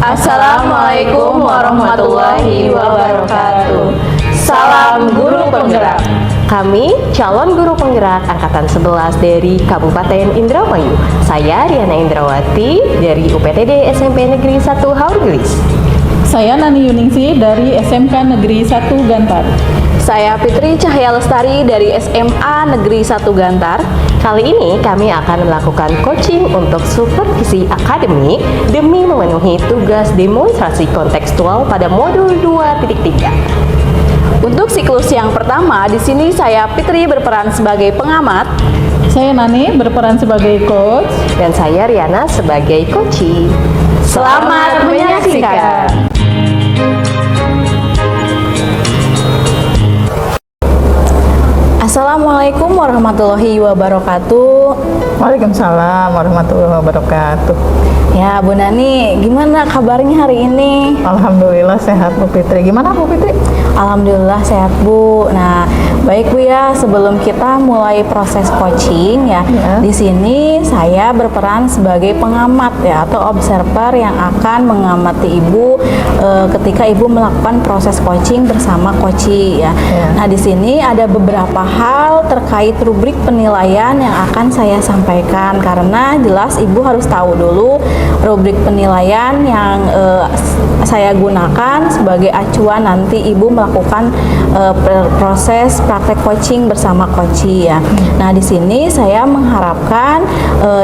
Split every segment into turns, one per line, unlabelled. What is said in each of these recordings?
Assalamualaikum warahmatullahi wabarakatuh. Salam Guru Penggerak.
Kami calon guru penggerak angkatan 11 dari Kabupaten Indramayu. Saya Riana Indrawati dari UPTD SMP Negeri 1 Haurgelis.
Saya Nani Yuningsi dari SMK Negeri 1 Gantar.
Saya Fitri Cahya Lestari dari SMA Negeri 1 Gantar.
Kali ini kami akan melakukan coaching untuk supervisi akademik demi memenuhi tugas demonstrasi kontekstual pada modul 2.3.
Untuk siklus yang pertama, di sini saya Fitri berperan sebagai pengamat.
Saya Nani berperan sebagai coach.
Dan saya Riana sebagai coachee.
Selamat menyaksikan. Assalamualaikum warahmatullahi wabarakatuh.
Waalaikumsalam warahmatullahi wabarakatuh.
Ya, Bu Nani, gimana kabarnya hari ini?
Alhamdulillah sehat Bu Fitri. Gimana Bu Fitri?
Alhamdulillah sehat Bu. Nah, baik Bu ya, sebelum kita mulai proses coaching ya, di sini saya berperan sebagai pengamat ya atau observer yang akan mengamati Ibu ketika Ibu melakukan proses coaching bersama coachee ya. Nah, di sini ada beberapa hal terkait rubrik penilaian yang akan saya sampaikan karena jelas Ibu harus tahu dulu rubrik penilaian yang saya gunakan sebagai acuan nanti Ibu melakukan proses praktek coaching bersama coachee ya. Nah, di sini saya mengharapkan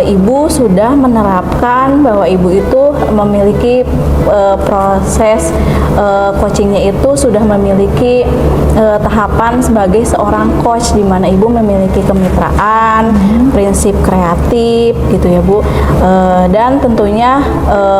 Ibu sudah menerapkan bahwa Ibu itu memiliki proses coachingnya itu sudah memiliki tahapan sebagai seorang coach di mana Ibu memiliki kemitraan, prinsip kreatif gitu ya Bu, dan tentunya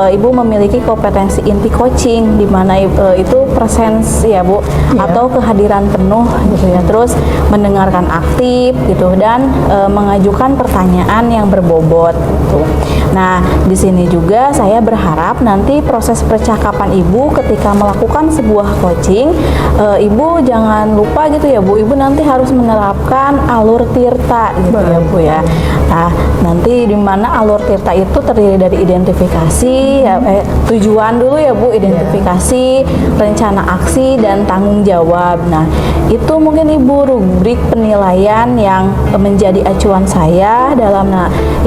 Ibu memiliki kompetensi inti coaching di mana itu presence ya Bu, atau kehadiran penuh gitu ya, terus mendengarkan aktif gitu dan mengajukan pertanyaan yang berbobot gitu. Nah, di sini juga saya berharap nanti proses percakapan Ibu ketika melakukan sebuah coaching, Ibu jangan lupa gitu ya Bu, Ibu nanti harus menerapkan alur tirta gitu ya Bu ya. Nah, nanti di mana alur tirta itu terdiri dari identifikasi ya, tujuan dulu ya Bu, identifikasi, rencana aksi dan tanggung jawab. Nah, itu mungkin Ibu rubrik penilaian yang menjadi acuan saya dalam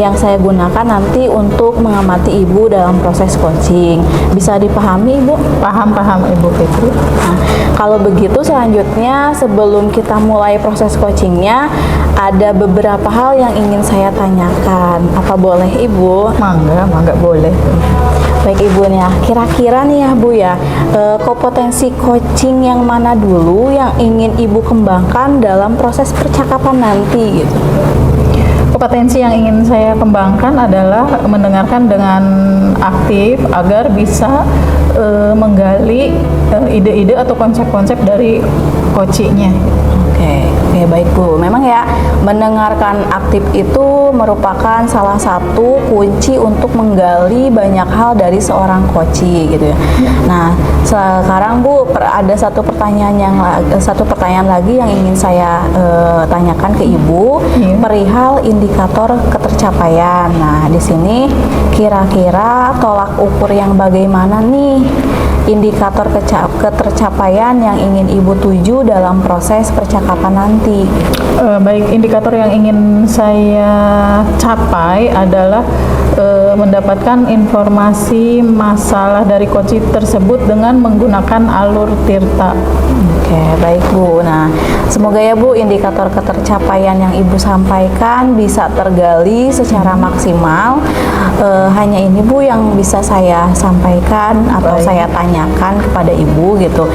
yang saya gunakan nanti untuk mengamati Ibu dalam proses coaching. Bisa dipahami Ibu?
Paham Ibu Fitri.
Nah, kalau begitu selanjutnya sebelum kita mulai proses coachingnya ada beberapa hal yang ingin saya tanyakan. Apa boleh Ibu?
Mangga boleh.
Baik Ibu nih ya, kira-kira nih ya Bu ya, kompetensi coaching yang mana dulu yang ingin Ibu kembangkan dalam proses percakapan nanti gitu?
Kompetensi yang ingin saya kembangkan adalah mendengarkan dengan aktif agar bisa menggali ide-ide atau konsep-konsep dari coachingnya.
Oke, baik Bu. Memang ya, mendengarkan aktif itu merupakan salah satu kunci untuk menggali banyak hal dari seorang coachee gitu ya. Nah, sekarang Bu, ada satu pertanyaan lagi yang ingin saya tanyakan ke Ibu, perihal indikator ketercapaian. Nah, di sini kira-kira tolak ukur yang bagaimana nih indikator ketercapaian yang ingin Ibu tuju dalam proses percakapan nanti?
Baik, indikator yang ingin saya capai adalah mendapatkan informasi masalah dari coachee tersebut dengan menggunakan alur tirta.
Oke, baik Bu. Nah, semoga ya Bu indikator ketercapaian yang Ibu sampaikan bisa tergali secara maksimal. Hanya ini Bu yang bisa saya sampaikan atau saya tanyakan kepada Ibu gitu.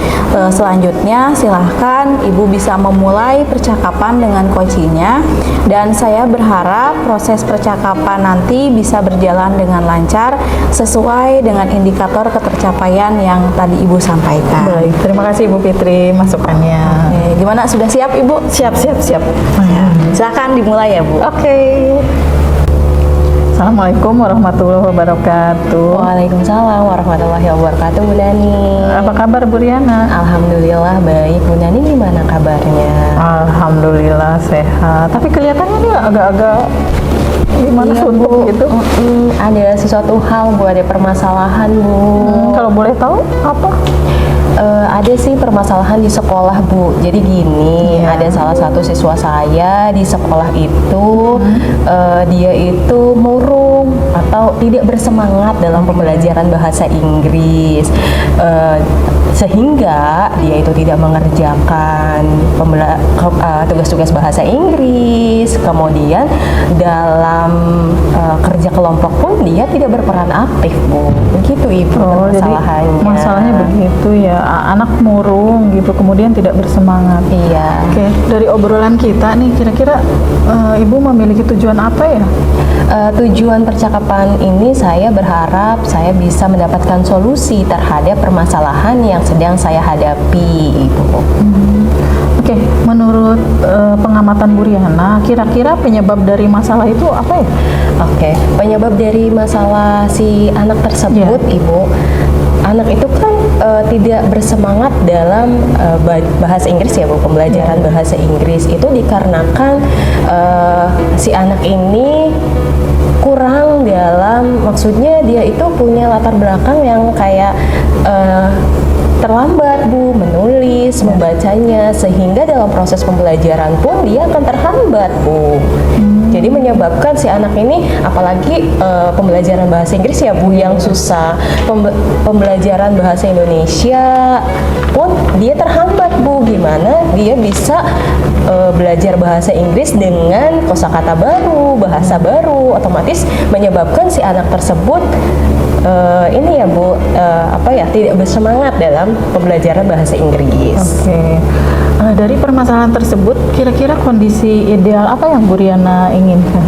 Selanjutnya silahkan Ibu bisa memulai percakapan dengan coachee-nya, dan saya berharap proses percakapan nanti bisa berjalan dengan lancar sesuai dengan indikator ketercapaian yang tadi Ibu sampaikan.
Baik, terima kasih Ibu Fitri masukannya.
Oke, gimana, sudah siap Ibu?
Siap.
Silakan dimulai ya Bu.
Oke. Assalamualaikum warahmatullahi wabarakatuh.
Waalaikumsalam warahmatullahi wabarakatuh Bu Nani.
Apa kabar Bu Riana?
Alhamdulillah baik. Bu Nani gimana kabarnya?
Alhamdulillah sehat. Tapi kelihatannya dia agak-agak Gimana
Iya,
suntuk
Bu.
gitu?
Ada sesuatu hal Bu, ada permasalahan Bu.
Kalau boleh tahu apa?
Ada sih permasalahan di sekolah Bu. Jadi gini, ada salah satu siswa saya di sekolah itu, dia itu murung atau tidak bersemangat dalam pembelajaran bahasa Inggris, sehingga dia itu tidak mengerjakan tugas-tugas bahasa Inggris. Kemudian dalam kerja kelompok pun dia tidak berperan aktif Bu. Begitu Ibu
Jadi
permasalahannya.
masalahnya begitu ya, anak murung gitu, kemudian tidak bersemangat.
Iya.
Oke, dari obrolan kita nih, kira-kira Ibu memiliki tujuan apa ya?
Tujuan percakapan ini saya berharap saya bisa mendapatkan solusi terhadap permasalahan yang sedang saya hadapi, Ibu.
Oke, menurut pengamatan Bu Riana, kira-kira penyebab dari masalah itu apa ya?
Oke, penyebab dari masalah si anak tersebut, Ibu, anak itu kan tidak bersemangat dalam bahasa Inggris ya Bu, pembelajaran bahasa Inggris itu dikarenakan si anak ini kurang dalam, maksudnya dia itu punya latar belakang yang kayak terlambat Bu menulis, membacanya, sehingga dalam proses pembelajaran pun dia akan terhambat Bu. Jadi menyebabkan si anak ini, apalagi pembelajaran bahasa Inggris ya Bu yang susah, pembelajaran bahasa Indonesia pun dia terhambat Bu. Gimana dia bisa belajar bahasa Inggris dengan kosakata baru, bahasa baru, otomatis menyebabkan si anak tersebut ini ya Bu, tidak bersemangat dalam pembelajaran bahasa Inggris.
Oke. Dari permasalahan tersebut, kira-kira kondisi ideal apa yang Bu Riana inginkan?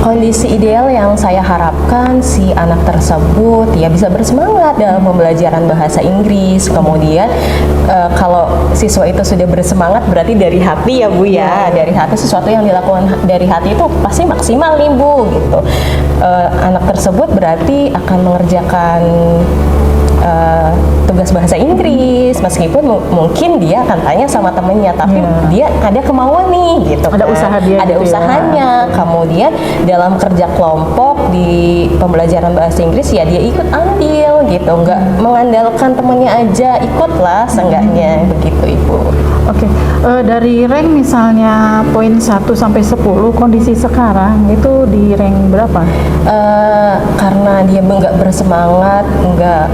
Kondisi ideal yang saya harapkan si anak tersebut ya bisa bersemangat dalam pembelajaran bahasa Inggris. Kemudian kalau siswa itu sudah bersemangat berarti dari hati ya Bu ya. Dari hati, sesuatu yang dilakukan dari hati itu pasti maksimal nih Bu gitu. Anak tersebut berarti akan mengerjakan tugas bahasa Inggris, meskipun mungkin dia akan tanya sama temennya, tapi dia ada kemauan nih gitu,
ada
kan.
usaha dia
ada
gitu
usahanya. Kemudian dalam kerja kelompok di pembelajaran bahasa Inggris ya dia ikut andil gitu, nggak mengandalkan temennya aja, ikutlah seenggaknya begitu Ibu.
Oke, dari rank misalnya poin 1 sampai 10, kondisi sekarang itu di rank berapa?
Karena dia nggak bersemangat, nggak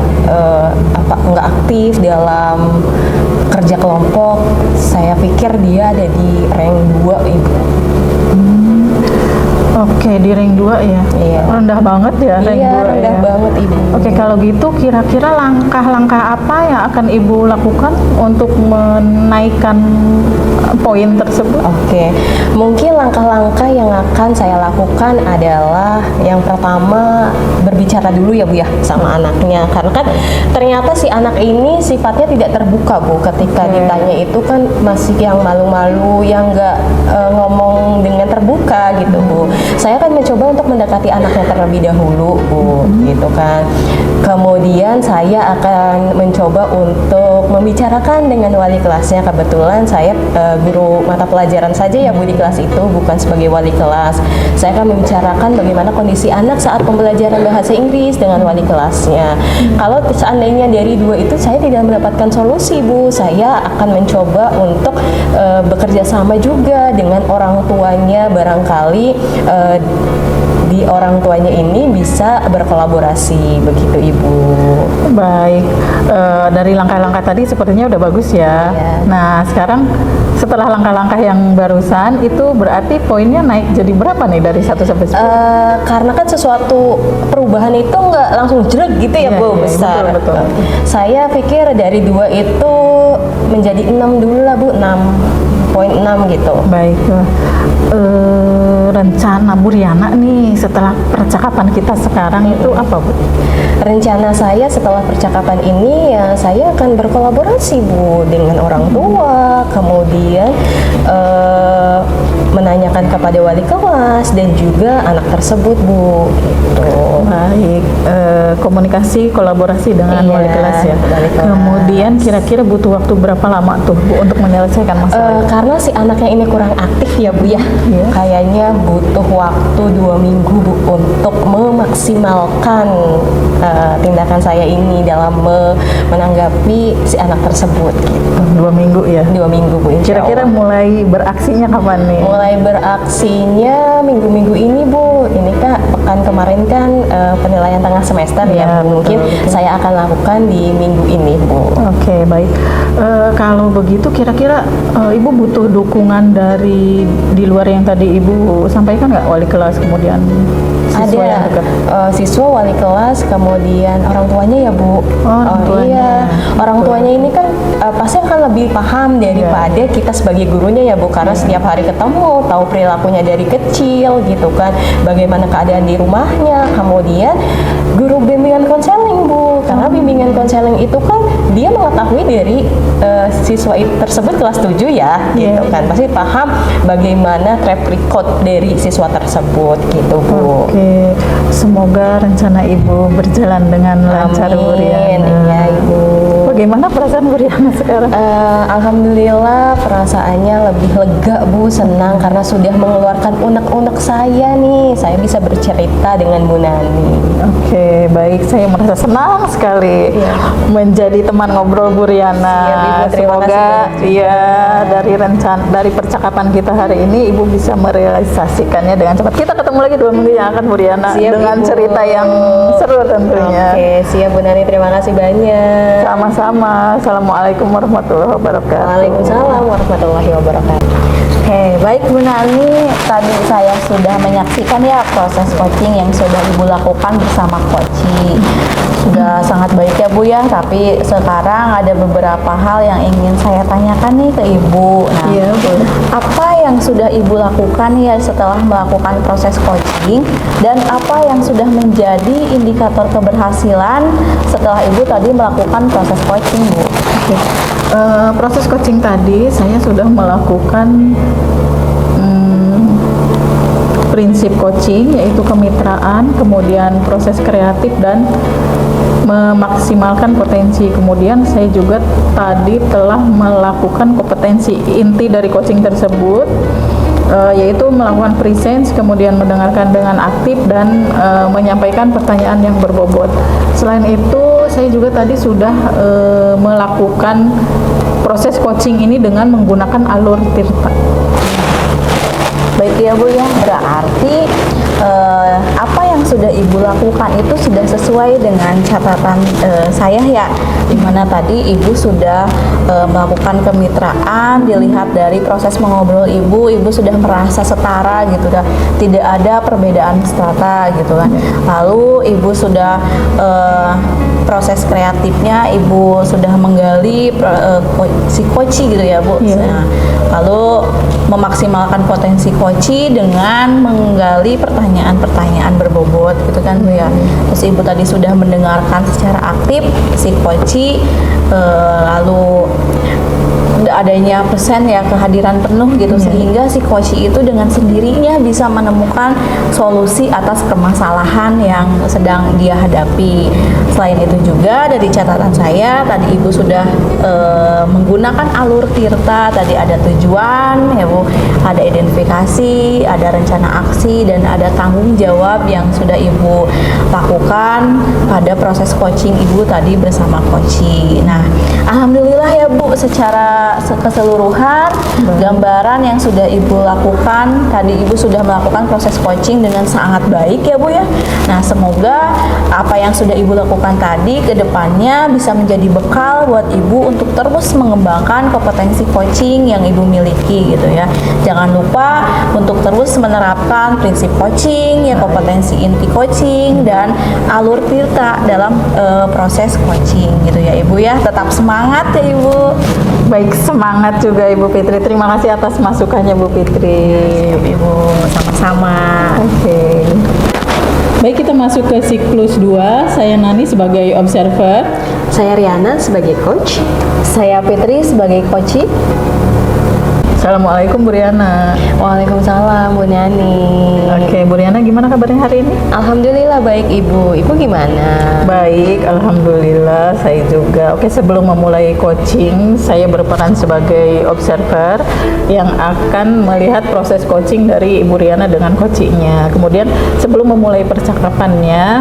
aktif dalam kerja kelompok, saya pikir dia ada di rank 2 Ibu.
Oke, di rank 2 ya?
Iya.
Rendah banget ya rank 2
Iya, rendah
ya?
banget Ibu.
Oke, kalau gitu kira-kira langkah-langkah apa yang akan Ibu lakukan untuk menaikkan poin tersebut?
Oke, mungkin langkah-langkah yang akan saya lakukan adalah yang pertama berbicara dulu ya Bu ya sama anaknya, karena kan ternyata si anak ini sifatnya tidak terbuka Bu, ketika ditanya itu kan masih yang malu-malu, yang nggak ngomong dengan terbuka gitu Bu. Saya akan mencoba untuk mendekati anaknya terlebih dahulu Bu, gitu kan. Kemudian saya akan mencoba untuk membicarakan dengan wali kelasnya. Kebetulan saya guru mata pelajaran saja ya Bu di kelas itu, bukan sebagai wali kelas. Saya akan membicarakan bagaimana kondisi anak saat pembelajaran bahasa Inggris dengan wali kelasnya. Kalau seandainya dari 2 itu saya tidak mendapatkan solusi Bu, saya akan mencoba untuk bekerja sama juga dengan orang tuanya, barangkali di orang tuanya ini bisa berkolaborasi begitu Ibu.
Baik, dari langkah-langkah tadi sepertinya udah bagus ya.
Iya.
Nah, sekarang setelah langkah-langkah yang barusan itu berarti poinnya naik jadi berapa nih dari 1 sampai 10?
Karena kan sesuatu perubahan itu nggak langsung jelek gitu ya
Iya,
Bu,
iya,
besar.
betul.
Saya pikir dari 2 itu menjadi 6 dulu lah Bu, 6.6 gitu.
Baik, rencana Bu Riana nih setelah percakapan kita sekarang itu apa Bu?
Rencana saya setelah percakapan ini ya saya akan berkolaborasi Bu dengan orang tua, kemudian menanyakan kepada kepada wali kelas dan juga anak tersebut, Bu. Gitu.
Baik, komunikasi kolaborasi dengan
Iya,
wali kelas ya.
wali kelas.
Kemudian kira-kira butuh waktu berapa lama tuh Bu untuk menyelesaikan masalah?
Karena si anaknya ini kurang aktif ya Bu ya,
Iya.
kayaknya butuh waktu 2 minggu Bu untuk memaksimalkan tindakan saya ini dalam menanggapi si anak tersebut gitu.
2 minggu ya.
2 minggu Bu, insya
Kira-kira
Allah.
mulai beraksinya kapan nih?
Mulai beraksinya minggu-minggu ini Bu. Ini Kak, pekan kemarin kan penilaian tengah semester
Ya,
ya Bu. Mungkin
betul.
saya akan lakukan di minggu ini Bu.
Oke, baik. Kalau begitu kira-kira Ibu butuh dukungan dari di luar yang tadi Ibu sampaikan nggak, wali kelas kemudian siswa yang
Ada
dekat?
siswa, wali kelas, kemudian orang tuanya ya Bu.
Orang tuanya.
Iya, orang tuanya ini kan pasti akan lebih paham daripada kita sebagai gurunya ya Bu, karena setiap hari ketemu, tahu perilakunya dari kecil gitu kan, bagaimana keadaan di rumahnya. Kemudian guru bimbingan konseling Bu, karena bimbingan konseling itu kan dia mengetahui dari siswa tersebut kelas 7 ya, gitu kan, pasti paham bagaimana track record dari siswa tersebut gitu Bu.
Oke, semoga rencana Ibu berjalan dengan lancar, Bu
Amin,
Riana.
iya Ibu.
Bagaimana perasaan Bu Riana sekarang?
Alhamdulillah perasaannya lebih lega Bu, senang karena sudah mengeluarkan unek-unek saya nih. Saya bisa bercerita dengan Bu Nani.
Oke, baik. Saya merasa senang sekali menjadi teman ngobrol Bu Riana.
Siap, Ibu. Terima
Semoga
kasih banyak.
ya dari percakapan kita hari ini Ibu bisa merealisasikannya dengan cepat. Kita ketemu lagi 2 minggu yang akan Bu Riana
Siap,
dengan
Ibu.
cerita yang seru tentunya.
Oke, siap Bu Nani. Terima kasih banyak.
Sama-sama. Assalamualaikum warahmatullahi wabarakatuh.
Waalaikumsalam warahmatullahi wabarakatuh.
Oke, baik Bu Nani, tadi saya sudah menyaksikan ya proses coaching yang sudah Ibu lakukan bersama Koci. Sudah sangat baik ya Bu ya, tapi sekarang ada beberapa hal yang ingin saya tanyakan nih ke Ibu. Nah,
Iya, Bu.
apa yang sudah Ibu lakukan ya setelah melakukan proses coaching, dan apa yang sudah menjadi indikator keberhasilan setelah Ibu tadi melakukan proses coaching, Bu?
Oke. Proses coaching tadi saya sudah melakukan prinsip coaching, yaitu kemitraan, kemudian proses kreatif dan memaksimalkan potensi. Kemudian saya juga tadi telah melakukan kompetensi inti dari coaching tersebut, yaitu melakukan presence, kemudian mendengarkan dengan aktif dan menyampaikan pertanyaan yang berbobot. Selain itu, saya juga tadi sudah melakukan proses coaching ini dengan menggunakan alur tirta.
Baik ya Bu ya, berarti apa yang sudah Ibu lakukan itu sudah sesuai dengan catatan saya ya, dimana tadi Ibu sudah melakukan kemitraan, dilihat dari proses mengobrol Ibu sudah merasa setara gitu kan, tidak ada perbedaan strata gitu kan. Lalu Ibu sudah proses kreatifnya Ibu sudah menggali si Koci gitu ya Bu.
Iya.
Nah, lalu memaksimalkan potensi Koci dengan menggali pertanyaan-pertanyaan berbobot gitu kan Bu ya. Terus Ibu tadi sudah mendengarkan secara aktif si Koci, lalu adanya persen ya, kehadiran penuh gitu, sehingga si Koci itu dengan sendirinya bisa menemukan solusi atas permasalahan yang sedang dia hadapi. Selain itu juga dari catatan saya tadi Ibu sudah menggunakan alur tirta, tadi ada tujuan ya Bu, ada identifikasi, ada rencana aksi, dan ada tanggung jawab yang sudah Ibu lakukan pada proses coaching Ibu tadi bersama Koci. Nah, alhamdulillah ya Bu, secara keseluruhan gambaran yang sudah Ibu lakukan tadi, Ibu sudah melakukan proses coaching dengan sangat baik ya Bu ya. Nah, semoga apa yang sudah Ibu lakukan tadi ke depannya bisa menjadi bekal buat Ibu untuk terus mengembangkan kompetensi coaching yang Ibu miliki gitu ya. Jangan lupa untuk terus menerapkan prinsip coaching ya, kompetensi inti coaching dan alur tirta dalam proses coaching gitu ya Ibu ya. Tetap semangat ya Ibu.
Baik, semangat juga Ibu Fitri. Terima kasih atas masukannya Bu Fitri.
Ibu sama-sama.
Oke. Baik, kita masuk ke siklus 2. Saya Nani sebagai observer.
Saya Riana sebagai coach.
Saya Fitri sebagai Koci.
Assalamualaikum Bu Riana.
Waalaikumsalam Bu Nani.
Oke, Bu Riana gimana kabarnya hari ini?
Alhamdulillah baik Ibu. Ibu gimana?
Baik, alhamdulillah saya juga. Oke, sebelum memulai coaching, saya berperan sebagai observer yang akan melihat proses coaching dari Ibu Riana dengan coachingnya. Kemudian sebelum memulai percakapannya,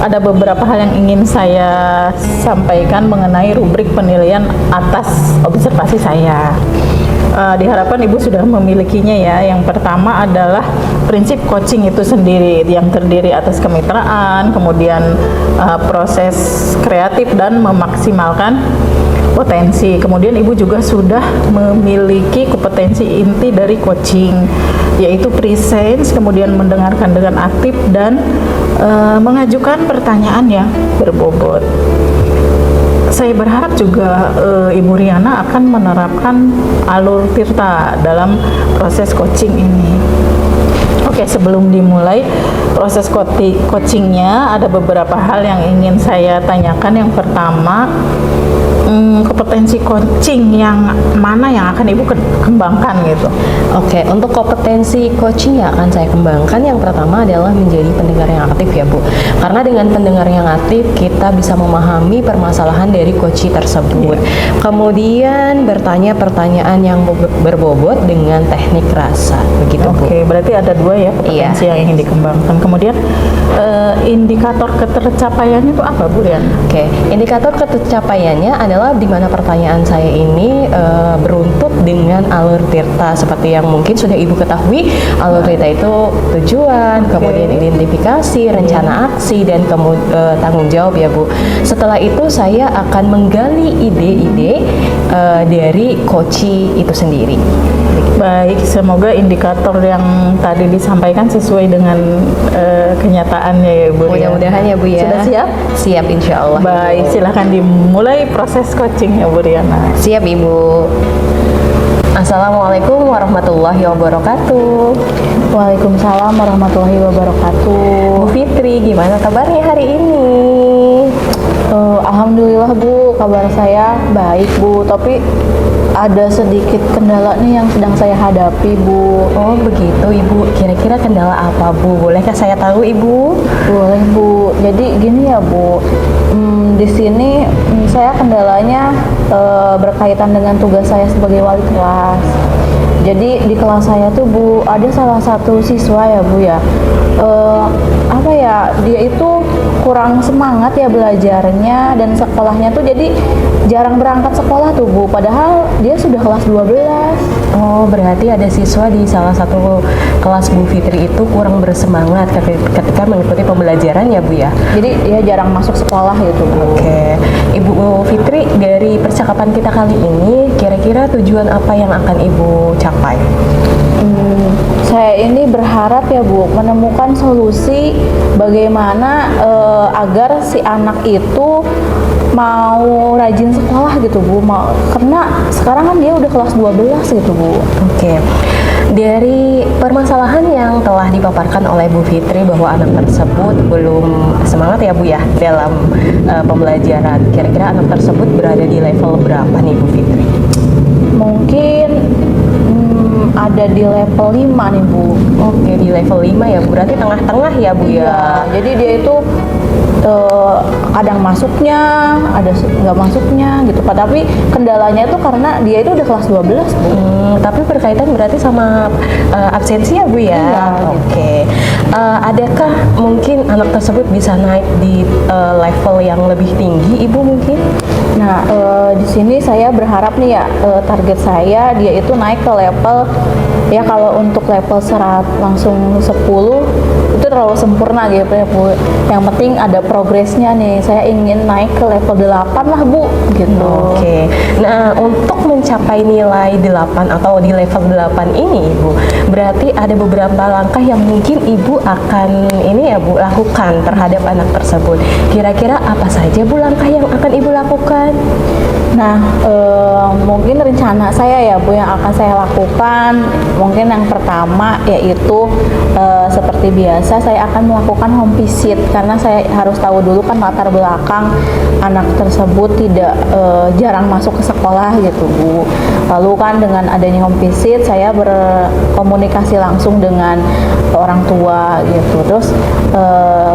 ada beberapa hal yang ingin saya sampaikan mengenai rubrik penilaian atas observasi saya. Diharapkan Ibu sudah memilikinya ya. Yang pertama adalah prinsip coaching itu sendiri yang terdiri atas kemitraan, kemudian proses kreatif dan memaksimalkan potensi. Kemudian Ibu juga sudah memiliki kompetensi inti dari coaching, yaitu presence, kemudian mendengarkan dengan aktif dan mengajukan pertanyaan yang berbobot. Saya berharap juga Ibu Riana akan menerapkan alur Tirta dalam proses coaching ini. Oke, sebelum dimulai proses coachingnya, ada beberapa hal yang ingin saya tanyakan. Yang pertama, kompetensi coaching yang mana yang akan Ibu kembangkan gitu?
Oke, untuk kompetensi coaching yang akan saya kembangkan, yang pertama adalah menjadi pendengar yang aktif ya Bu. Karena dengan pendengar yang aktif, kita bisa memahami permasalahan dari coachee tersebut. Kemudian bertanya pertanyaan yang berbobot dengan teknik rasa, begitu Bu.
Oke, berarti ada dua ya kompetensi yang ingin dikembangkan. Kemudian indikator ketercapaiannya itu apa Bu Riana?
Oke, indikator ketercapaiannya adalah di mana pertanyaan saya ini beruntut dengan alur Tirta. Seperti yang mungkin sudah Ibu ketahui, alur Tirta itu tujuan, kemudian identifikasi, rencana aksi, dan tanggung jawab ya Bu. Setelah itu saya akan menggali ide-ide dari coachee itu sendiri.
Baik, semoga indikator yang tadi disampaikan sesuai dengan kenyataannya ya Bu.
Mudah-mudahan ya Bu ya.
Sudah siap?
Siap insya Allah.
Baik,
Ibu.
silahkan dimulai proses coaching ya Bu Riana.
Siap Ibu. Assalamualaikum warahmatullahi wabarakatuh.
Waalaikumsalam warahmatullahi wabarakatuh.
Bu Fitri, gimana kabarnya hari ini?
Alhamdulillah Bu, kabar saya baik Bu, tapi ada sedikit kendala nih yang sedang saya hadapi Bu.
Oh begitu Ibu, kira-kira kendala apa Bu? Bolehkah saya tahu Ibu?
Boleh Bu. Jadi gini ya Bu, di sini saya kendalanya berkaitan dengan tugas saya sebagai wali kelas. Jadi di kelas saya tuh Bu, ada salah satu siswa ya Bu ya, apa ya, dia itu kurang semangat ya belajarnya, dan sekolahnya tuh jadi jarang berangkat sekolah tuh Bu, padahal dia sudah kelas 12.
Oh berarti ada siswa di salah satu kelas Bu Fitri itu kurang bersemangat ketika mengikuti pembelajaran ya Bu ya?
Jadi dia jarang masuk sekolah gitu Bu.
Oke, Ibu Fitri, dari percakapan kita kali ini, kira-kira tujuan apa yang akan Ibu capai?
Saya ini berharap ya Bu, menemukan solusi bagaimana agar si anak itu mau rajin sekolah gitu Bu, karena sekarang kan dia udah kelas 12 gitu Bu.
Oke. Dari permasalahan yang telah dipaparkan oleh Bu Fitri bahwa anak tersebut belum semangat ya Bu ya dalam pembelajaran. Kira-kira anak tersebut berada di level berapa nih Bu Fitri?
Mungkin ada di level 5 nih Bu.
Oke, di level 5 ya Bu. Berarti tengah-tengah ya Bu ya.
Iya, jadi dia itu kadang masuknya, ada nggak masuknya gitu. Tapi kendalanya itu karena dia itu udah kelas 12 Bu.
Tapi berkaitan berarti sama absensi ya Bu ya.
Iya,
Oke. Adakah mungkin anak tersebut bisa naik di level yang lebih tinggi Ibu mungkin?
Nah, di sini saya berharap nih ya, target saya dia itu naik ke level, ya kalau untuk level serat langsung 10 itu terlalu sempurna gitu ya Bu. Yang penting ada progresnya nih. Saya ingin naik ke level 8 lah Bu gitu.
Oke. Nah, untuk mencapai nilai 8 atau di level 8 ini Ibu, berarti ada beberapa langkah yang mungkin Ibu akan ini ya Bu lakukan terhadap anak tersebut. Kira-kira apa saja Bu langkah yang akan Ibu lakukan?
Nah, mungkin rencana saya ya Bu yang akan saya lakukan mungkin yang pertama yaitu seperti biasa saya akan melakukan home visit karena saya harus tahu dulu kan latar belakang anak tersebut tidak jarang masuk ke sekolah gitu Bu. Lalu kan dengan adanya home visit saya berkomunikasi langsung dengan orang tua gitu. Terus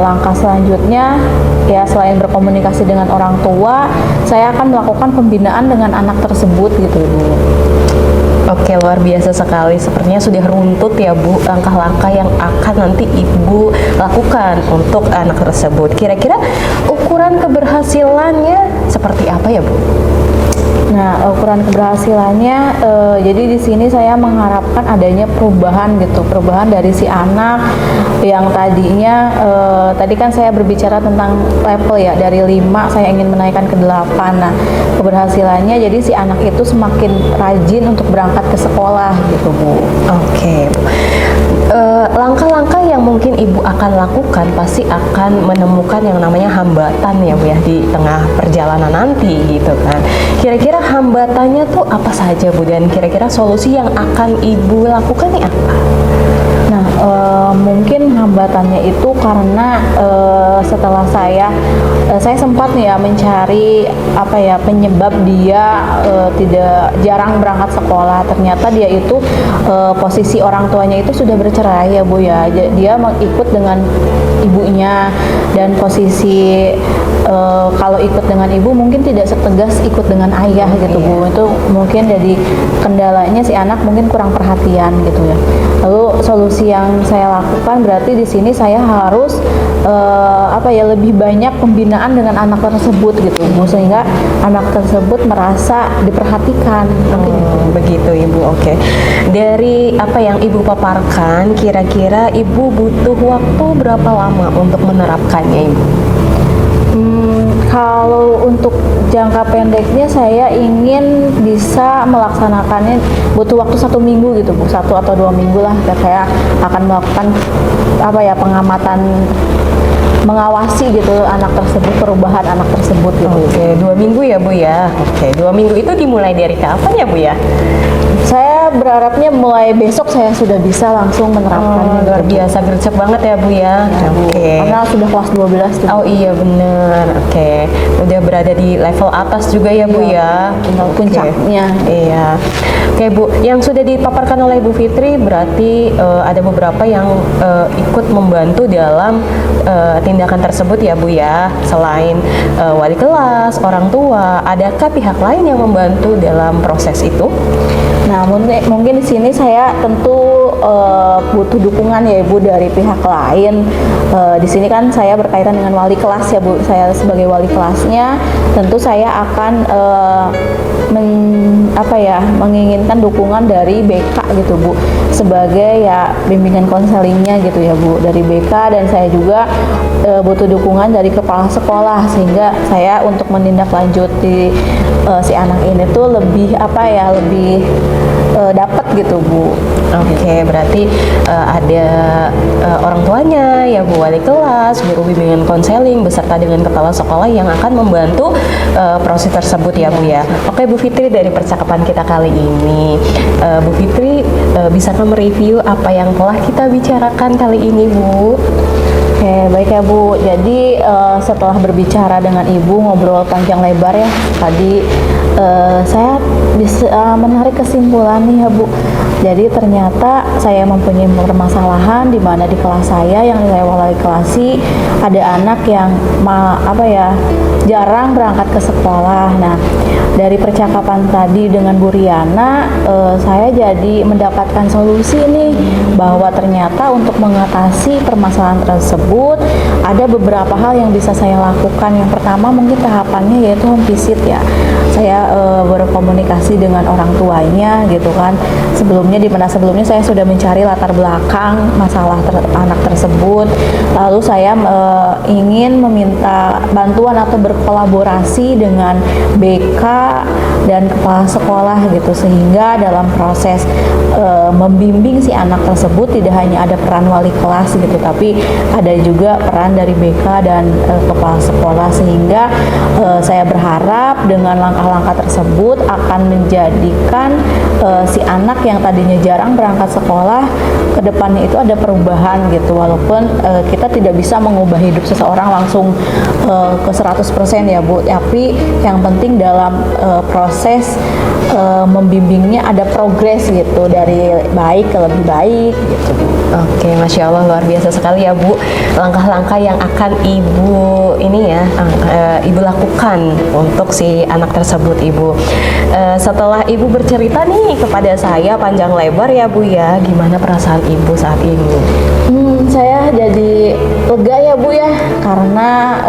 langkah selanjutnya ya selain berkomunikasi dengan orang tua, saya akan melakukan pembinaan dengan anak tersebut gitu Bu.
Oke, luar biasa sekali. Sepertinya sudah runtut ya Bu langkah-langkah yang akan nanti Ibu lakukan untuk anak tersebut. Kira-kira ukuran keberhasilannya seperti apa ya Bu?
Nah, ukuran keberhasilannya, jadi di sini saya mengharapkan adanya perubahan gitu, perubahan dari si anak yang tadinya, tadi kan saya berbicara tentang level ya, dari 5 saya ingin menaikkan ke 8. Nah, keberhasilannya jadi si anak itu semakin rajin untuk berangkat ke sekolah gitu Bu.
Oke, Bu. Langkah-langkah yang mungkin Ibu akan lakukan pasti akan menemukan yang namanya hambatan ya Bu ya di tengah perjalanan nanti gitu kan. Kira-kira hambatannya tuh apa saja Bu, dan kira-kira solusi yang akan Ibu lakukan nih apa?
Nah, mungkin hambatannya itu karena setelah saya sempat nih ya mencari apa ya penyebab dia tidak jarang berangkat sekolah. Ternyata dia itu posisi orang tuanya itu sudah bercerai ya Bu ya. Dia ikut dengan ibunya, dan posisi kalau ikut dengan ibu mungkin tidak setegas ikut dengan ayah gitu Bu. Itu mungkin jadi kendalanya si anak mungkin kurang perhatian gitu ya. Lalu solusi yang saya lakukan berarti di sini saya harus apa ya lebih banyak pembinaan dengan anak tersebut gitu Bu, sehingga anak tersebut merasa diperhatikan.
Begitu Ibu. Oke. Dari apa yang Ibu paparkan, kira-kira Ibu butuh waktu berapa lama untuk menerapkannya Ibu?
Kalau untuk jangka pendeknya saya ingin bisa melaksanakannya butuh waktu 1 minggu gitu Bu, 1 atau 2 minggu lah. Saya akan melakukan apa ya pengamatan, mengawasi gitu anak tersebut, perubahan anak tersebut gitu.
Oke, 2 minggu ya Bu ya. Oke, 2 minggu itu dimulai dari kapan ya Bu ya?
Saya berharapnya mulai besok saya sudah bisa langsung menerapkannya.
Luar biasa, gercep banget ya Bu ya. Oke.
Karena sudah kelas 12 tuh.
Oh iya bener. Oke, udah berada di level atas juga ya Bu ya.
Tinggal puncaknya.
Iya. Oke Bu, yang sudah dipaparkan oleh Bu Fitri berarti ada beberapa yang ikut membantu dalam tindakan tersebut ya Bu ya. Selain wali kelas, orang tua, adakah pihak lain yang membantu dalam proses itu?
Nah, mungkin di sini saya tentu butuh dukungan ya Ibu dari pihak lain. Di sini kan saya berkaitan dengan wali kelas ya Bu. Saya sebagai wali kelasnya, tentu saya akan menginginkan dukungan dari BK gitu Bu, sebagai ya bimbingan konselingnya gitu ya Bu dari BK, dan saya juga butuh dukungan dari kepala sekolah, sehingga saya untuk menindaklanjuti si anak ini tuh lebih lebih dapat gitu Bu.
Oke, berarti ada orang tuanya ya Bu, wali kelas, guru bimbingan konseling beserta dengan kepala sekolah yang akan membantu proses tersebut ya Bu ya. Oke Bu Fitri, dari percakapan kita kali ini Bu Fitri bisakah mereview apa yang telah kita bicarakan kali ini Bu?
Oke, baik ya Bu. Jadi setelah berbicara dengan Ibu, ngobrol panjang lebar ya tadi, saya bisa menarik kesimpulan nih ya Bu. Jadi ternyata saya mempunyai permasalahan di mana di kelas saya yang saya wali kelasi ada anak yang jarang berangkat ke sekolah. Nah, dari percakapan tadi dengan Bu Riana, saya jadi mendapatkan solusi nih, bahwa ternyata untuk mengatasi permasalahan tersebut ada beberapa hal yang bisa saya lakukan. Yang pertama mungkin tahapannya yaitu home visit ya. Saya berkomunikasi dengan orang tuanya gitu kan. Sebelumnya saya sudah mencari latar belakang masalah anak tersebut. Lalu saya ingin meminta bantuan atau berkolaborasi dengan BK dan kepala sekolah gitu, sehingga dalam proses membimbing si anak tersebut tidak hanya ada peran wali kelas gitu, tapi ada juga peran dari BK dan kepala sekolah, sehingga saya berharap dengan langkah-langkah tersebut akan menjadikan si anak yang tadinya jarang berangkat sekolah ke depannya itu ada perubahan gitu, walaupun kita tidak bisa mengubah hidup seseorang langsung ke 100% ya Bu, tapi yang penting dalam proses membimbingnya ada progres gitu, dari baik ke lebih baik gitu Bu.
Oke, Masya Allah, luar biasa sekali ya Bu, langkah-langkah yang akan Ibu ini ya, Ibu lakukan untuk si anak tersebut Ibu. Setelah Ibu bercerita nih kepada saya panjang lebar ya Bu ya, gimana perasaan Ibu saat ini?
Saya jadi lega ya Bu ya, karena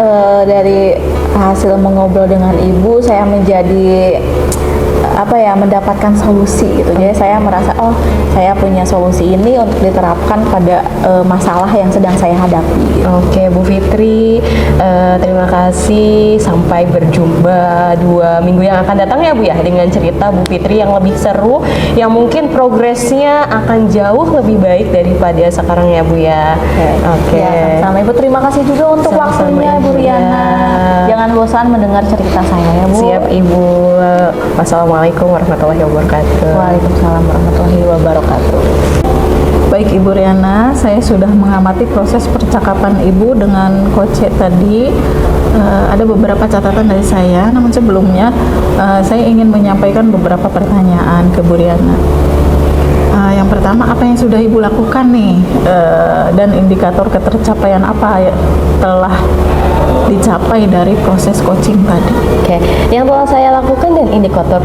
dari hasil mengobrol dengan Ibu saya menjadi mendapatkan solusi gitu. Jadi saya merasa saya punya solusi ini untuk diterapkan pada masalah yang sedang saya hadapi gitu.
Oke Bu Fitri, terima kasih, sampai berjumpa 2 minggu yang akan datang ya Bu ya, dengan cerita Bu Fitri yang lebih seru, yang mungkin progresnya akan jauh lebih baik daripada sekarang ya Bu ya. Oke.
Ya, sama Ibu, terima kasih juga untuk
Sama-sama,
waktunya Bu
Ibu,
Riana.
ya.
Jangan bosan mendengar cerita saya ya Bu.
Siap Ibu. Wassalamualaikum warahmatullahi wabarakatuh.
Waalaikumsalam warahmatullahi wabarakatuh.
Baik Ibu Riana, saya sudah mengamati proses percakapan Ibu dengan Coach tadi. Ada beberapa catatan dari saya, namun sebelumnya saya ingin menyampaikan beberapa pertanyaan ke Bu Riana. Yang pertama, apa yang sudah Ibu lakukan nih, dan indikator ketercapaian apa telah dicapai dari proses coaching tadi?
Oke, yang telah saya lakukan dan indikator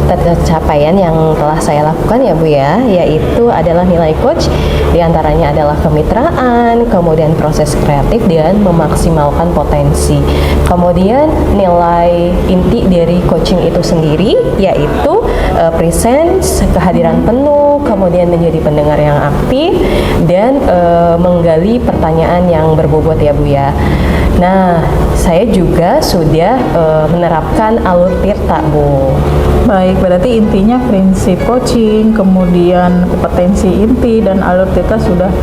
pencapaian yang telah saya lakukan ya Bu ya, yaitu adalah nilai coach, diantaranya adalah kemitraan, kemudian proses kreatif dan memaksimalkan potensi. Kemudian nilai inti dari coaching itu sendiri yaitu presence, kehadiran penuh, kemudian menjadi pendengar yang aktif, dan menggali pertanyaan yang berbobot ya Bu ya. Nah, saya juga sudah menerapkan alur tirta Bu.
Baik, berarti intinya prinsip coaching, kemudian kompetensi inti dan alur tirta sudah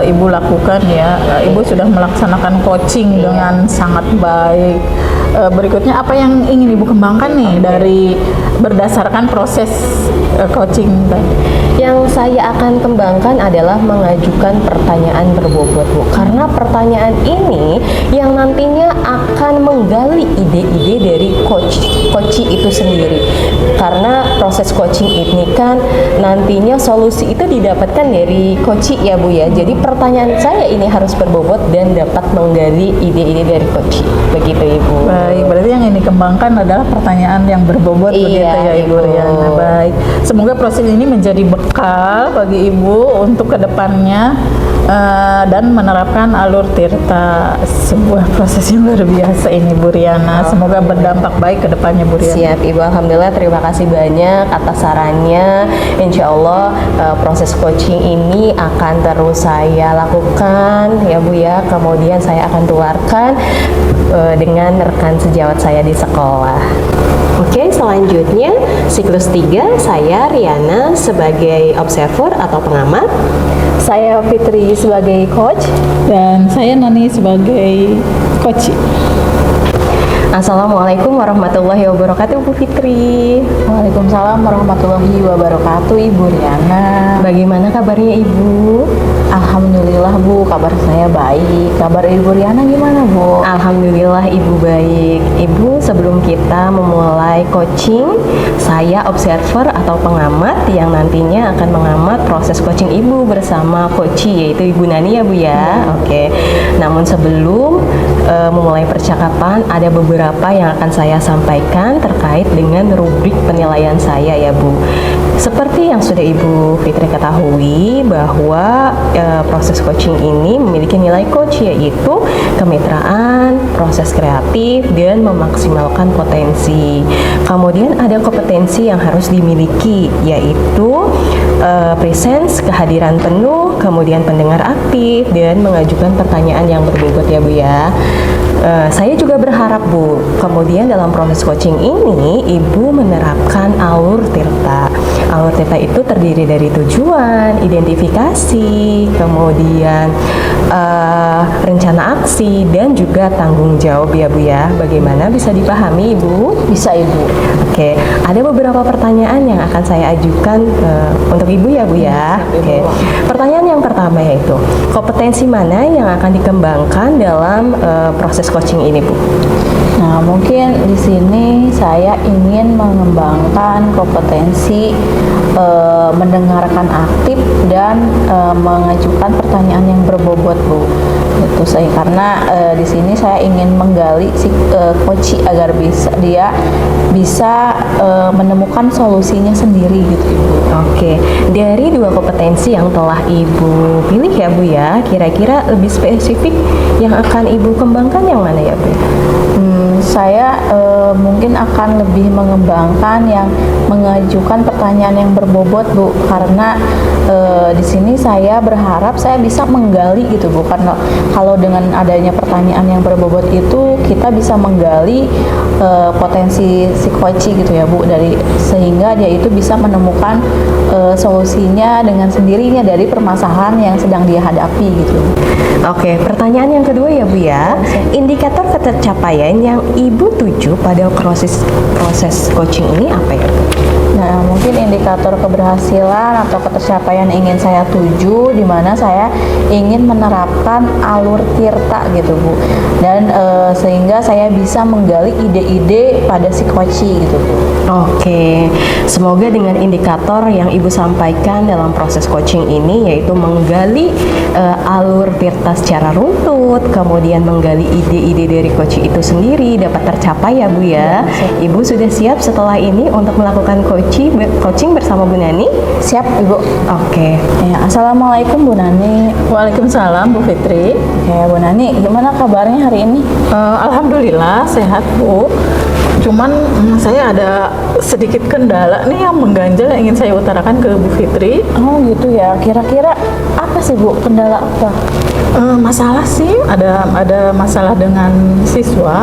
Ibu lakukan ya. Ibu sudah melaksanakan coaching dengan sangat baik. Berikutnya apa yang ingin Ibu kembangkan nih dari berdasarkan proses coaching tadi?
Yang saya akan kembangkan adalah mengajukan pertanyaan berbobot Bu, karena pertanyaan ini yang nantinya akan menggali ide-ide dari coaching itu sendiri. Karena proses coaching ini kan nantinya solusi itu didapatkan dari coaching ya Bu ya. Jadi pertanyaan saya ini harus berbobot dan dapat menggali ide-ide dari coaching. Begitu Ibu.
Baik, berarti yang ini dikembangkan adalah pertanyaan yang berbobot begitu ya Ibu Riana. Baik, semoga proses ini menjadi bekal bagi Ibu untuk kedepannya dan menerapkan alur tirta, sebuah proses yang luar biasa ini Bu Riana. Semoga berdampak baik ke depannya Bu Riana.
Siap Ibu, alhamdulillah, terima kasih banyak atas sarannya. Insya Allah proses coaching ini akan terus saya lakukan ya Bu ya. Kemudian saya akan tularkan dengan rekan sejawat saya di sekolah. Oke, selanjutnya siklus 3, saya Riana sebagai observer atau pengamat.
Saya Fitri sebagai coach.
Dan saya Nani sebagai coach.
Assalamualaikum warahmatullahi wabarakatuh Bu Fitri.
Waalaikumsalam warahmatullahi wabarakatuh Ibu Riana.
Bagaimana kabarnya Ibu?
Alhamdulillah Bu, kabar saya baik. Kabar Ibu Riana gimana Bu?
Alhamdulillah Ibu baik. Ibu, sebelum kita memulai coaching, saya observer atau pengamat yang nantinya akan mengamat proses coaching Ibu bersama coach, yaitu Ibu Nani ya Bu ya. Oke. Namun sebelum memulai percakapan, ada beberapa yang akan saya sampaikan terkait dengan rubrik penilaian saya ya Bu. Seperti yang sudah Ibu Fitri ketahui bahwa proses coaching ini memiliki nilai coach, yaitu kemitraan, proses kreatif, dan memaksimalkan potensi. Kemudian ada kompetensi yang harus dimiliki, yaitu presence, kehadiran penuh, kemudian pendengar aktif, dan mengajukan pertanyaan yang berbobot ya Bu ya. Saya juga berharap Bu, kemudian dalam proses coaching ini Ibu menerapkan alur tirta. Alur tirta itu terdiri dari tujuan, identifikasi, kemudian rencana aksi dan juga tanggung jawab ya Bu ya. Bagaimana, bisa dipahami Ibu?
Bisa Ibu.
Oke, ada beberapa pertanyaan yang akan saya ajukan untuk Ibu ya Bu ya. Oke. Pertanyaan yang pertama yaitu, kompetensi mana yang akan dikembangkan dalam proses coaching ini Bu?
Nah, mungkin di sini saya ingin mengembangkan kompetensi mendengarkan aktif dan mengajukan pertanyaan yang berbobot Bu. Itu saya karena di sini saya ingin menggali si coach agar dia bisa menemukan solusinya sendiri gitu Ibu.
Oke, dari dua kompetensi yang telah Ibu pilih ya Bu ya, kira-kira lebih spesifik yang akan Ibu kembangkan yang mana ya Bu?
Saya mungkin akan lebih mengembangkan yang mengajukan pertanyaan yang berbobot Bu, karena di sini saya berharap saya bisa menggali gitu Bu, karena kalau dengan adanya pertanyaan yang berbobot itu kita bisa menggali potensi si coach gitu ya Bu, dari sehingga dia itu bisa menemukan solusinya dengan sendirinya dari permasalahan yang sedang dia hadapi gitu.
Oke, pertanyaan yang kedua ya Bu ya, indikator pencapaian yang Ibu tuju pada proses coaching ini apa ya?
Nah, mungkin indikator keberhasilan atau ketercapaian ingin saya tuju di mana saya ingin menerapkan alur tirta gitu Bu, dan sehingga saya bisa menggali ide-ide pada si coach gitu Bu.
Oke, semoga dengan indikator yang Ibu sampaikan dalam proses coaching ini, yaitu menggali alur tirta secara runtut, kemudian menggali ide-ide dari coach itu sendiri dapat tercapai ya Bu ya. Ibu sudah siap setelah ini untuk melakukan coaching bersama Bu Nani?
Siap Ibu.
Oke.
Ya, Assalamualaikum Bu Nani.
Waalaikumsalam Bu Fitri.
Ya Bu Nani, gimana kabarnya hari ini?
Alhamdulillah sehat Bu. Cuman saya ada sedikit kendala nih yang mengganjal yang ingin saya utarakan ke Bu Fitri.
Oh gitu ya, kira-kira apa sih Bu, kendala apa?
Masalah sih ada masalah dengan siswa.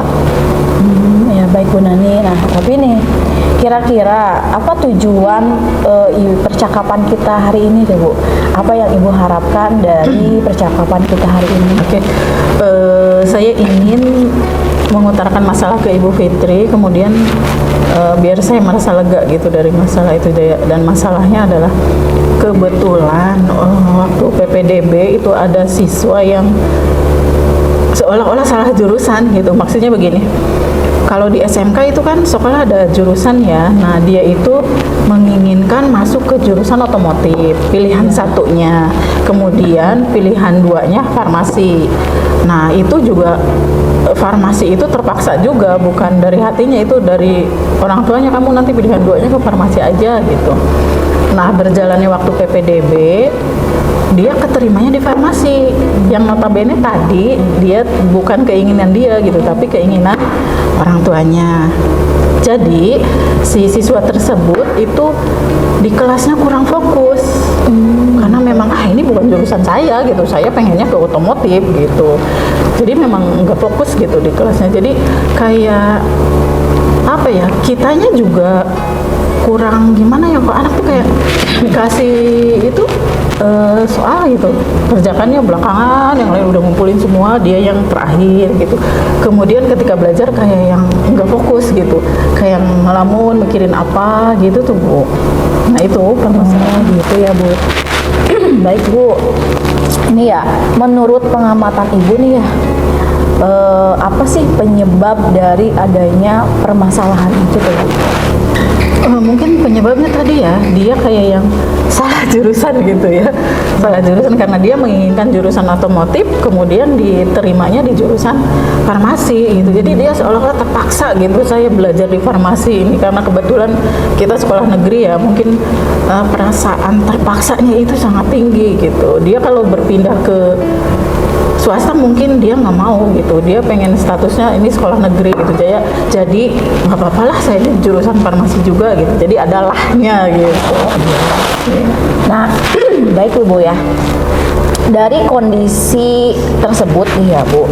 Ya baik Bu Nani. Nah tapi nih, kira-kira apa tujuan percakapan kita hari ini deh Bu? Apa yang Ibu harapkan dari percakapan kita hari ini?
Oke, saya ingin mengutarakan masalah ke Ibu Fitri, kemudian biar saya merasa lega gitu dari masalah itu. Dan masalahnya adalah kebetulan waktu PPDB itu ada siswa yang seolah-olah salah jurusan gitu. Maksudnya begini, kalau di SMK itu kan sekolah ada jurusan ya. Nah dia itu menginginkan masuk ke jurusan otomotif, pilihan satunya. Kemudian pilihan duanya farmasi. Nah itu juga farmasi itu terpaksa juga, bukan dari hatinya, itu dari orang tuanya, kamu nanti pilihan duanya ke farmasi aja gitu. Nah berjalannya waktu PPDB, dia keterimanya di farmasi, yang notabene tadi dia bukan keinginan dia gitu, tapi keinginan orang tuanya. Jadi si siswa tersebut itu di kelasnya kurang fokus, karena memang ini bukan jurusan saya gitu, saya pengennya ke otomotif gitu. Jadi memang nggak fokus gitu di kelasnya. Jadi kayak apa ya, kitanya juga kurang gimana ya, kok anak tuh kayak dikasih itu soal gitu, kerjakannya belakangan, yang lain udah ngumpulin semua, dia yang terakhir gitu. Kemudian ketika belajar kayak yang nggak fokus gitu, kayak yang ngelamun mikirin apa gitu tuh Bu. Nah itu permasalahan
Gitu ya Bu. Baik Bu, ini ya menurut pengamatan Ibu nih ya, apa sih penyebab dari adanya permasalahan itu tuh Bu?
Mungkin penyebabnya tadi ya, dia kayak yang salah jurusan gitu ya, salah jurusan karena dia menginginkan jurusan otomotif, kemudian diterimanya di jurusan farmasi gitu. Jadi dia seolah-olah terpaksa gitu, saya belajar di farmasi ini karena kebetulan kita sekolah negeri ya, mungkin perasaan terpaksanya itu sangat tinggi gitu. Dia kalau berpindah ke swasta mungkin dia nggak mau gitu, dia pengen statusnya ini sekolah negeri gitu. Jadi nggak apa-apa lah, saya di jurusan farmasi juga gitu, jadi ada lahnya gitu.
Nah baik Bu ya, dari kondisi tersebut nih ya Bu,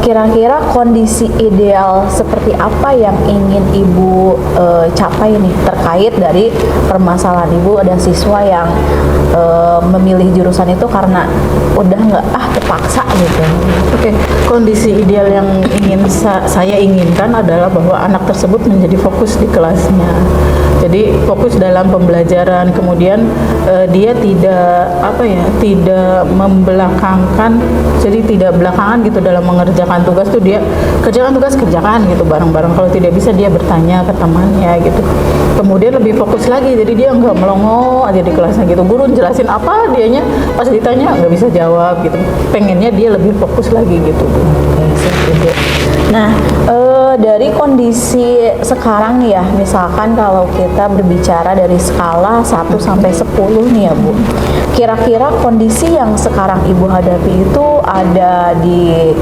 kira-kira kondisi ideal seperti apa yang ingin Ibu capai nih terkait dari permasalahan Ibu ada siswa yang memilih jurusan itu karena udah nggak terpaksa gitu.
Oke, kondisi ideal yang ingin saya inginkan adalah bahwa anak tersebut menjadi fokus di kelasnya. Jadi fokus dalam pembelajaran, kemudian dia tidak membelakangkan, jadi tidak belakangan gitu dalam mengerjakan tugas tuh dia kerjakan gitu bareng-bareng. Kalau tidak bisa dia bertanya ke temannya gitu. Kemudian lebih fokus lagi, jadi dia nggak melongo aja di kelasnya gitu. Guru jelasin apa, dianya pas ditanya nggak bisa jawab gitu. Pengennya dia lebih fokus lagi gitu.
Nah, dari kondisi sekarang nih ya, misalkan kalau kita berbicara dari skala 1 sampai 10 nih ya Bu, kira-kira kondisi yang sekarang Ibu hadapi itu ada di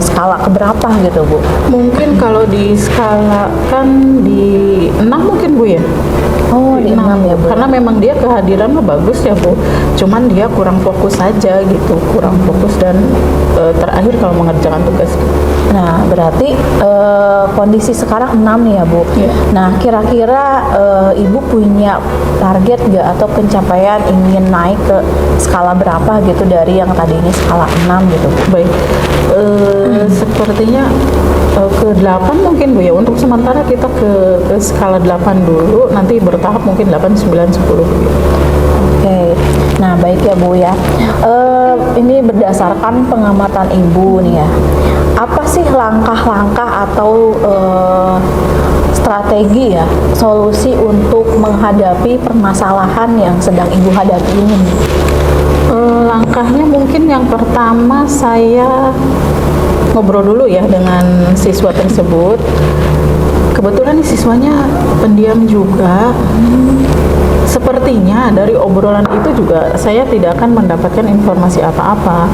skala keberapa gitu Bu?
Mungkin kalau di skala kan di 6 mungkin Bu ya.
Oh, di 6 ya Bu.
Karena memang dia kehadiran mah bagus ya Bu. Cuman dia kurang fokus aja gitu, kurang fokus dan terakhir kalau mengerjakan tugas.
Nah, berarti kondisi sekarang 6 nih ya Bu.
Iya.
Nah, kira-kira Ibu punya target nggak atau pencapaian ingin naik ke skala berapa gitu dari yang tadinya skala 6 gitu Bu?
Baik, sepertinya ke 8 mungkin Bu ya. Untuk sementara kita ke skala 8 dulu, nanti bertahap mungkin 8, 9, 10 Bu.
Oke, nah baik ya Bu ya. Ini berdasarkan pengamatan Ibu nih ya. Apa sih langkah-langkah atau strategi ya, solusi untuk menghadapi permasalahan yang sedang Ibu hadapi ini?
Langkahnya mungkin yang pertama saya ngobrol dulu ya dengan siswa tersebut. Kebetulan nih siswanya pendiam juga. Sepertinya dari obrolan itu juga saya tidak akan mendapatkan informasi apa-apa.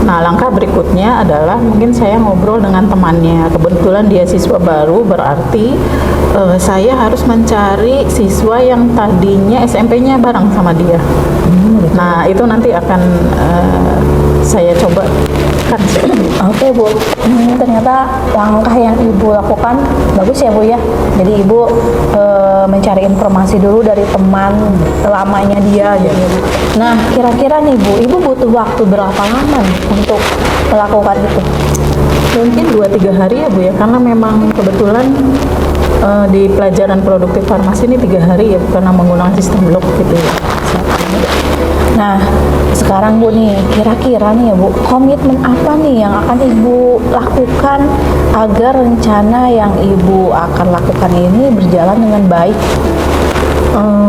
Nah, langkah berikutnya adalah mungkin saya ngobrol dengan temannya. Kebetulan dia siswa baru, berarti saya harus mencari siswa yang tadinya SMP-nya bareng sama dia. Nah, itu nanti akan saya coba kan.
Oke Bu, ternyata langkah yang Ibu lakukan bagus ya Bu ya. Jadi Ibu mencari informasi dulu dari teman lamanya dia gitu. Nah, kira-kira nih Bu, Ibu butuh waktu berapa lama nih untuk melakukan itu?
Mungkin 2-3 hari ya Bu ya, karena memang kebetulan di pelajaran produktif farmasi ini 3 hari ya, karena menggunakan sistem blok gitu ya.
Nah, sekarang Bu nih, kira-kira nih ya Bu, komitmen apa nih yang akan Ibu lakukan agar rencana yang Ibu akan lakukan ini berjalan dengan baik?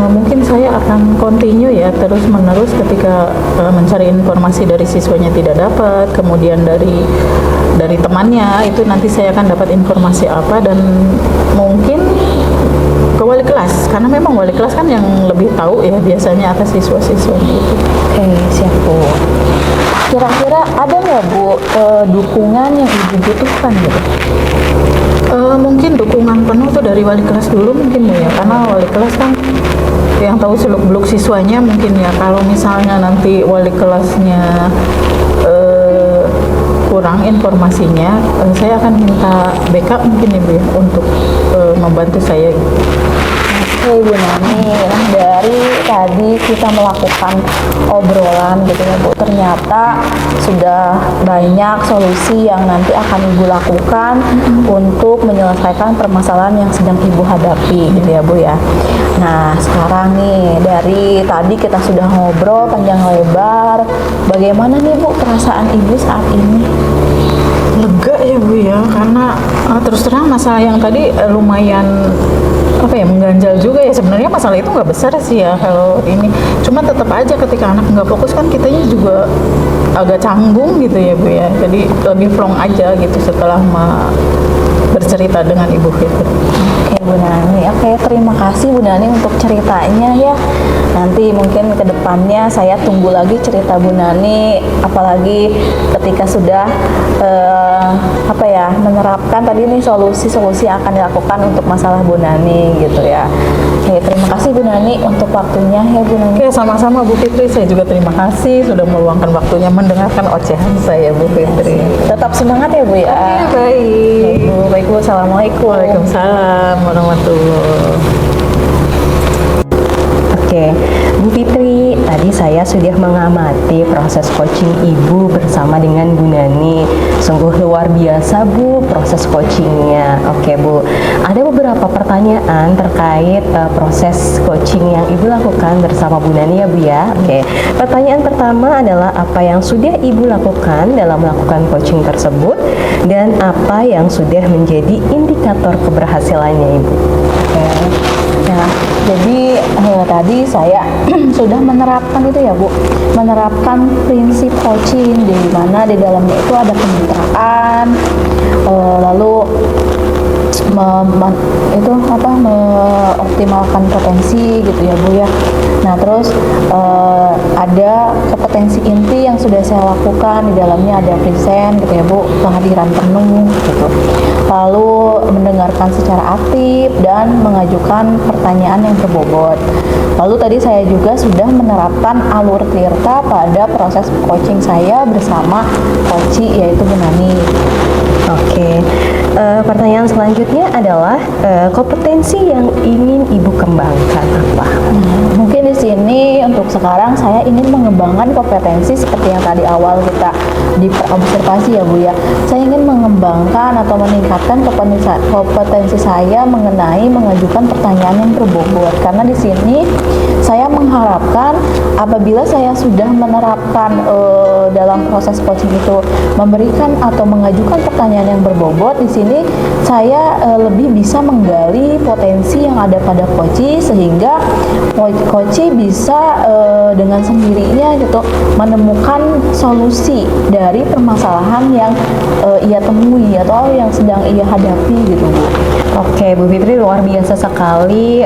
Mungkin saya akan continue ya, terus menerus ketika mencari informasi dari siswanya tidak dapat, kemudian dari temannya itu nanti saya akan dapat informasi apa, dan mungkin ke wali kelas, karena memang wali kelas kan yang lebih tahu ya biasanya atas siswa-siswa gitu.
Oke, siap Bu. Kira-kira ada nggak Bu dukungan yang Ibu butuhkan gitu?
Mungkin dukungan penuh tuh dari wali kelas dulu mungkin ya, karena wali kelas kan yang tahu seluk-beluk siswanya mungkin ya. Kalau misalnya nanti wali kelasnya kurang informasinya, saya akan minta backup mungkin Ibu ya untuk membantu saya.
Oke Ibu Nani, nah dari tadi kita melakukan obrolan gitu ya Bu, ternyata sudah banyak solusi yang nanti akan Ibu lakukan untuk menyelesaikan permasalahan yang sedang Ibu hadapi gitu ya Bu ya. Nah sekarang nih, dari tadi kita sudah ngobrol panjang lebar, bagaimana nih Bu perasaan Ibu saat ini?
Lega ya Bu ya, karena terus terang masalah yang tadi lumayan mengganjal juga ya. Sebenarnya masalah itu nggak besar sih ya kalau ini, cuma tetap aja ketika anak nggak fokus kan kitanya juga agak canggung gitu ya Bu ya. Jadi lebih plong aja gitu setelah bercerita dengan Ibu Fitri.
Oke Bu Nani, oke terima kasih Bu Nani untuk ceritanya ya. Nanti mungkin ke depannya saya tunggu lagi cerita Bu Nani, apalagi ketika sudah menerapkan tadi nih solusi-solusi yang akan dilakukan untuk masalah Bu Nani gitu ya. Oke, terima kasih Bu Nani untuk waktunya ya Bu Nani.
Oke, sama-sama Bu Fitri, saya juga terima kasih sudah meluangkan waktunya mendengarkan ocehan saya Bu Fitri.
Tetap semangat ya Bu ya.
Baik.
Baik Bu, assalamualaikum.
Waalaikumsalam warahmatullahi.
Oke, Bu Fitri, tadi saya sudah mengamati proses coaching Ibu bersama dengan Bu Nani. Sungguh luar biasa Bu proses coachingnya. Oke Bu, ada beberapa pertanyaan terkait proses coaching yang Ibu lakukan bersama Bu Nani ya Bu ya. Oke, pertanyaan pertama adalah apa yang sudah Ibu lakukan dalam melakukan coaching tersebut dan apa yang sudah menjadi indikator keberhasilannya Ibu?
Oke. Nah, jadi tadi saya sudah menerapkan itu ya Bu, menerapkan prinsip coaching di mana di dalamnya itu ada kemitraan, lalu mengoptimalkan potensi gitu ya Bu ya. Nah terus ada kompetensi inti yang sudah saya lakukan, di dalamnya ada present gitu ya Bu, kehadiran penuh gitu. Lalu mendengarkan secara aktif dan mengajukan pertanyaan yang berbobot. Lalu tadi saya juga sudah menerapkan alur tirta pada proses coaching saya bersama coach yaitu Bu Nani.
Oke, pertanyaan selanjutnya adalah kompetensi yang ingin Ibu kembangkan apa?
Mungkin di sini untuk sekarang saya ingin mengembangkan kompetensi seperti yang tadi awal kita diobservasi ya Bu ya. Saya ingin mengembangkan atau meningkatkan kompetensi saya mengenai mengajukan pertanyaan yang berbobot. Karena di sini saya mengharapkan apabila saya sudah menerapkan dalam proses coaching itu memberikan atau mengajukan pertanyaan yang berbobot, di sini saya lebih bisa menggali potensi yang ada pada coach sehingga coach bisa dengan sendirinya gitu menemukan solusi dari permasalahan yang ia temui atau yang sedang ia hadapi gitu Bu.
Oke, Bu Fitri, luar biasa sekali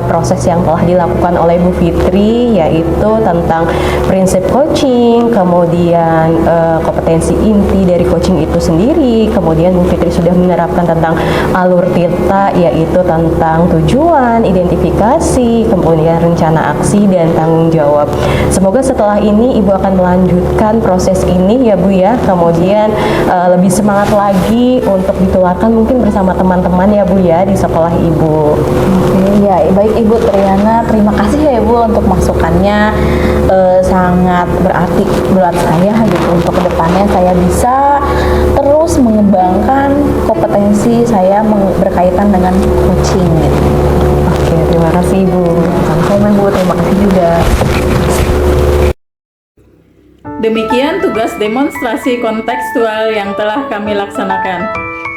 proses yang telah dilakukan oleh Bu Fitri, yaitu tentang prinsip coaching, kemudian kompetensi inti dari coaching itu sendiri, kemudian Bu Fitri sudah menerapkan tentang alur tirta, yaitu tentang tujuan, identifikasi, kemudian rencana aksi dan tanggung jawab. Semoga setelah ini Ibu akan melanjutkan proses ini ya Bu ya, kemudian lebih semangat lagi untuk ditularkan mungkin bersama teman-teman ya Bu ya di sekolah Ibu.
Oke, ya baik Ibu Triana, terima kasih ya Ibu untuk masukannya, sangat berarti buat saya gitu untuk kedepannya saya bisa terus mengembangkan kompetensi saya berkaitan dengan coaching gitu.
Oke, terima kasih Ibu.
Sama-sama Bu, terima kasih juga.
Demikian tugas demonstrasi kontekstual yang telah kami laksanakan.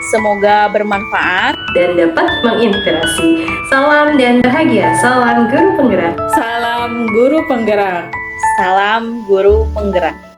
Semoga bermanfaat.
Dan dapat menginspirasi. Salam dan bahagia. Salam guru penggerak.
Salam guru penggerak.
Salam guru penggerak.